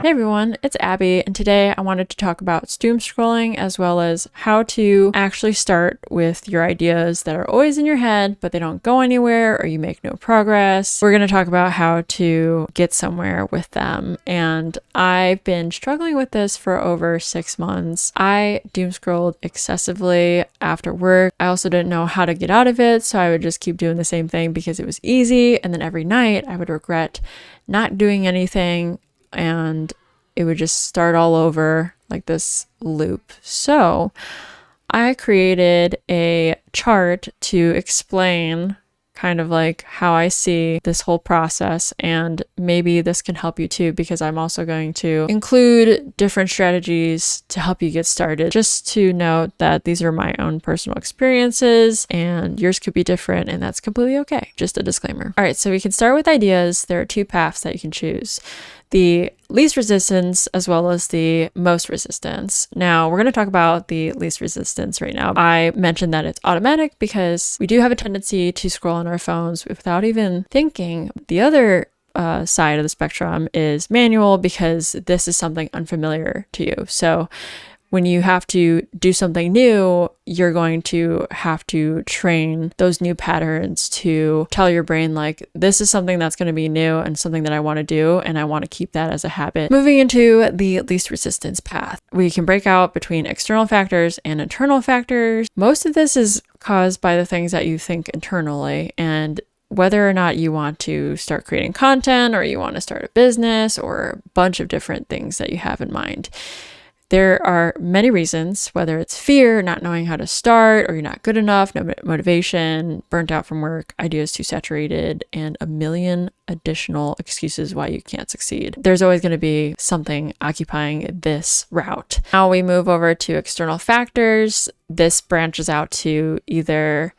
Hey everyone, it's Abby, and today I wanted to talk about doom scrolling as well as how to actually start with your ideas that are always in your head but they don't go anywhere or you make no progress. We're going to talk about how to get somewhere with them, and I've been struggling with this for over 6 months. I doom scrolled excessively after work. I also didn't know how to get out of it, so I would just keep doing the same thing because it was easy, and then every night I would regret not doing anything and it would just start all over like this loop. So I created a chart to explain kind of like how I see this whole process, and maybe this can help you too, because I'm also going to include different strategies to help you get started. Just to note that these are my own personal experiences and yours could be different, and that's completely okay. Just a disclaimer. All right, so we can start with ideas. There are 2 paths that you can choose: the least resistance as well as the most resistance. Now we're going to talk about the least resistance right now. I mentioned that it's automatic because we do have a tendency to scroll on our phones without even thinking. The other side of the spectrum is manual, because this is something unfamiliar to you. So when you have to do something new, you're going to have to train those new patterns to tell your brain, like, this is something that's going to be new and something that I want to do, and I want to keep that as a habit. Moving into the least resistance path, we can break out between external factors and internal factors. Most of this is caused by the things that you think internally, and whether or not you want to start creating content, or you want to start a business, or a bunch of different things that you have in mind. There are many reasons, whether it's fear, not knowing how to start, or you're not good enough, no motivation, burnt out from work, ideas too saturated, and a million additional excuses why you can't succeed. There's always going to be something occupying this route. Now we move over to external factors. This branches out to either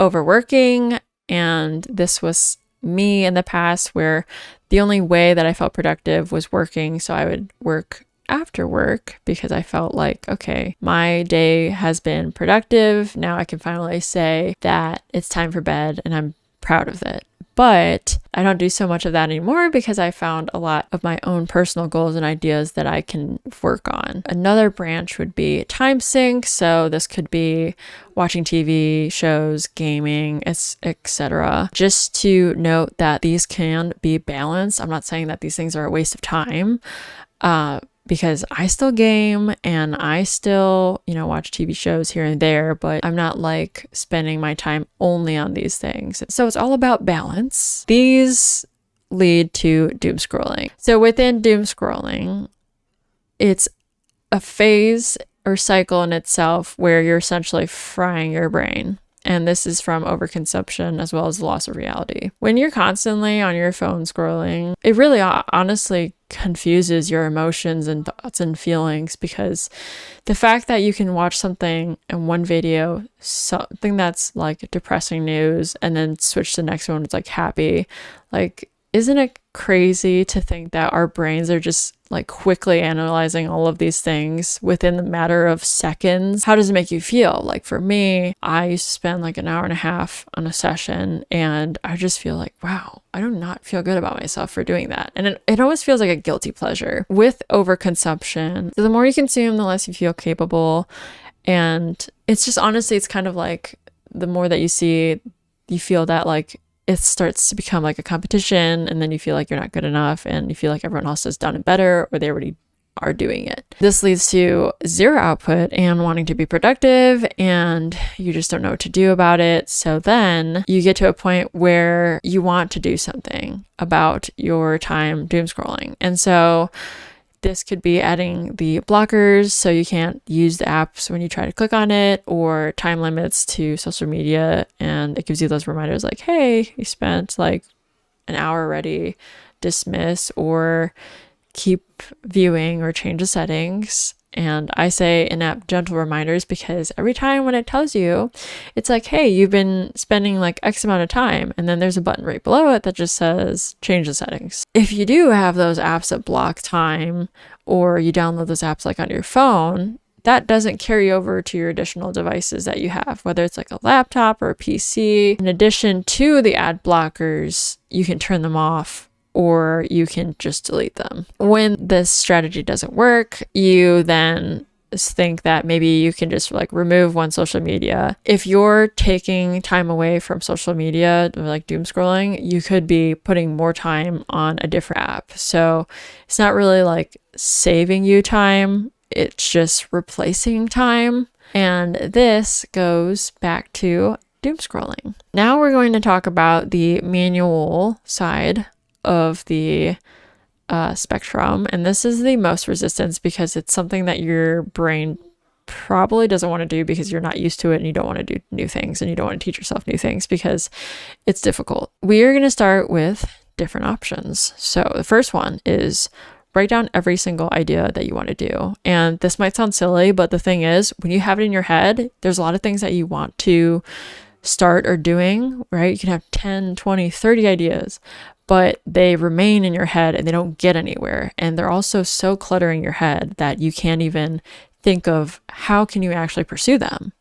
overworking, and this was me in the past, where the only way that I felt productive was working, so I would work after work because I felt like, okay, my day has been productive. Now I can finally say that it's time for bed, and I'm proud of it. But I don't do so much of that anymore because I found a lot of my own personal goals and ideas that I can work on. Another branch would be time sink. So this could be watching TV shows, gaming, etc. Just to note that these can be balanced. I'm not saying that these things are a waste of time. Because I still game and I still, watch TV shows here and there, but I'm not like spending my time only on these things. So it's all about balance. These lead to doom scrolling. So within doom scrolling, it's a phase or cycle in itself where you're essentially frying your brain. And this is from overconsumption as well as loss of reality. When you're constantly on your phone scrolling, it really honestly confuses your emotions and thoughts and feelings, because the fact that you can watch something in one video, something that's like depressing news, and then switch to the next one, it's like happy. Like, isn't it crazy to think that our brains are just like quickly analyzing all of these things within the matter of seconds? How does it make you feel? Like for me, I used to spend like an hour and a half on a session, and I just feel like, wow, I do not feel good about myself for doing that. And it almost feels like a guilty pleasure. With overconsumption, the more you consume, the less you feel capable. And it's just, honestly, it's kind of like the more that you see, you feel that like it starts to become like a competition, and then you feel like you're not good enough, and you feel like everyone else has done it better, or they already are doing it. This leads to zero output and wanting to be productive, and you just don't know what to do about it. So then you get to a point where you want to do something about your time doom scrolling. And so this could be adding the blockers so you can't use the apps when you try to click on it, or time limits to social media, and it gives you those reminders like, hey, you spent like an hour already, dismiss or keep viewing or change the settings. And I say in-app gentle reminders because every time when it tells you, it's like, hey, you've been spending like X amount of time. And then there's a button right below it that just says change the settings. If you do have those apps that block time, or you download those apps like on your phone, that doesn't carry over to your additional devices that you have, whether it's like a laptop or a PC. In addition to the ad blockers, you can turn them off or you can just delete them. When this strategy doesn't work, you then think that maybe you can just like remove one social media. If you're taking time away from social media, like doom scrolling, you could be putting more time on a different app. So it's not really like saving you time, it's just replacing time. And this goes back to doom scrolling. Now we're going to talk about the manual side of the spectrum, and this is the most resistance because it's something that your brain probably doesn't want to do because you're not used to it and you don't want to do new things and you don't want to teach yourself new things because it's difficult. We are going to start with different options. So the first one is write down every single idea that you want to do. And this might sound silly, but the thing is, when you have it in your head, there's a lot of things that you want to start or doing, right? You can have 10, 20, 30 ideas, but they remain in your head and they don't get anywhere. And they're also so cluttering your head that you can't even think of how can you actually pursue them.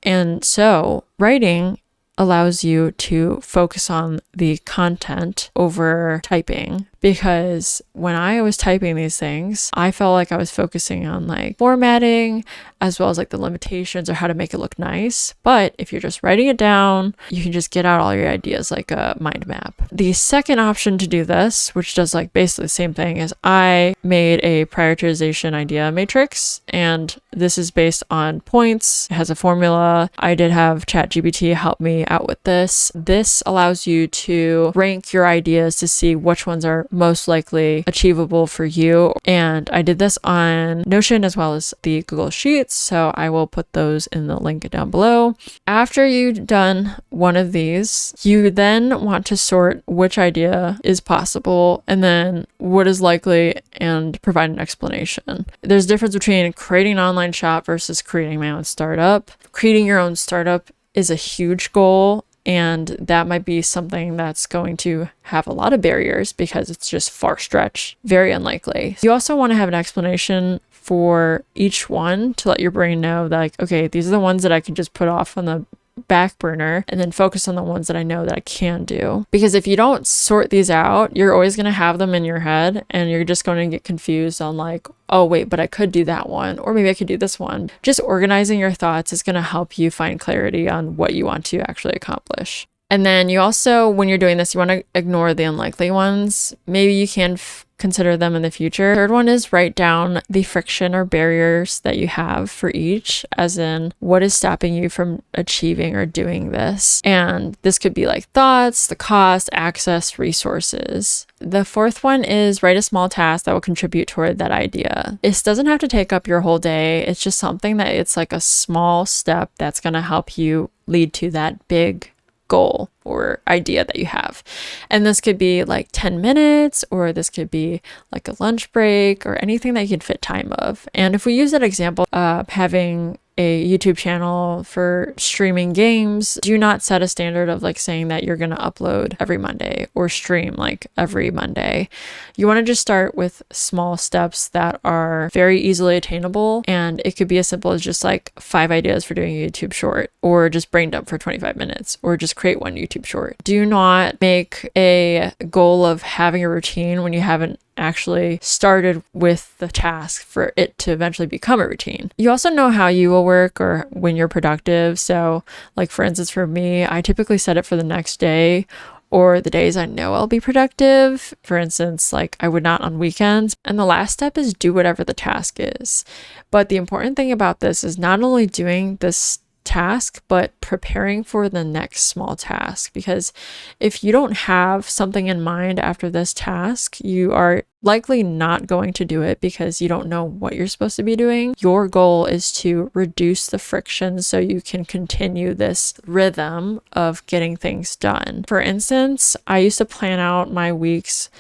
And so writing allows you to focus on the content over typing, because when I was typing these things, I felt like I was focusing on like formatting as well as like the limitations or how to make it look nice. But if you're just writing it down, you can just get out all your ideas like a mind map. The second option to do this, which does like basically the same thing, is I made a prioritization idea matrix, and this is based on points. It has a formula. I did have ChatGPT help me out with this. This allows you to rank your ideas to see which ones are most likely achievable for you. And I did this on Notion as well as the Google Sheets, so I will put those in the link down below. After you've done one of these, you then want to sort which idea is possible and then what is likely and provide an explanation. There's a difference between creating an online shop versus creating my own startup. Creating your own startup is a huge goal, and that might be something that's going to have a lot of barriers because it's just far stretched, very unlikely. You also want to have an explanation for each one to let your brain know that, like, okay, these are the ones that I can just put off on the back burner and then focus on the ones that I know that I can do. Because if you don't sort these out, you're always going to have them in your head and you're just going to get confused on like, oh wait, but I could do that one, or maybe I could do this one. Just organizing your thoughts is going to help you find clarity on what you want to actually accomplish. And then you also, when you're doing this, you want to ignore the unlikely ones. Maybe you can consider them in the future. Third one is write down the friction or barriers that you have for each, as in what is stopping you from achieving or doing this. And this could be like thoughts, the cost, access, resources. The fourth one is write a small task that will contribute toward that idea. This doesn't have to take up your whole day. It's just something that it's like a small step that's going to help you lead to that big goal or idea that you have. And this could be like 10 minutes, or this could be like a lunch break, or anything that you can fit time of. And if we use that example of having a YouTube channel for streaming games, do not set a standard of like saying that you're going to upload every Monday or stream like every Monday. You want to just start with small steps that are very easily attainable. And it could be as simple as just like 5 ideas for doing a YouTube short, or just brain dump for 25 minutes, or just create one YouTube short. Do not make a goal of having a routine when you haven't actually started with the task for it to eventually become a routine. You also know how you will work or when you're productive. So like for instance, for me, I typically set it for the next day or the days I know I'll be productive. For instance, like I would not on weekends. And the last step is do whatever the task is. But the important thing about this is not only doing this task, but preparing for the next small task. Because if you don't have something in mind after this task, you are likely not going to do it because you don't know what you're supposed to be doing. Your goal is to reduce the friction so you can continue this rhythm of getting things done. For instance, I used to plan out my weeks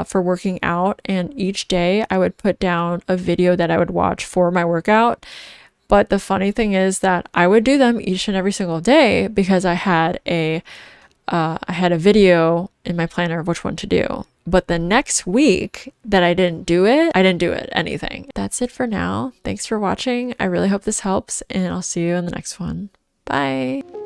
for working out, and each day I would put down a video that I would watch for my workout. But the funny thing is that I would do them each and every single day because I had a video in my planner of which one to do. But the next week that I didn't do it anything. That's it for now. Thanks for watching. I really hope this helps, and I'll see you in the next one. Bye.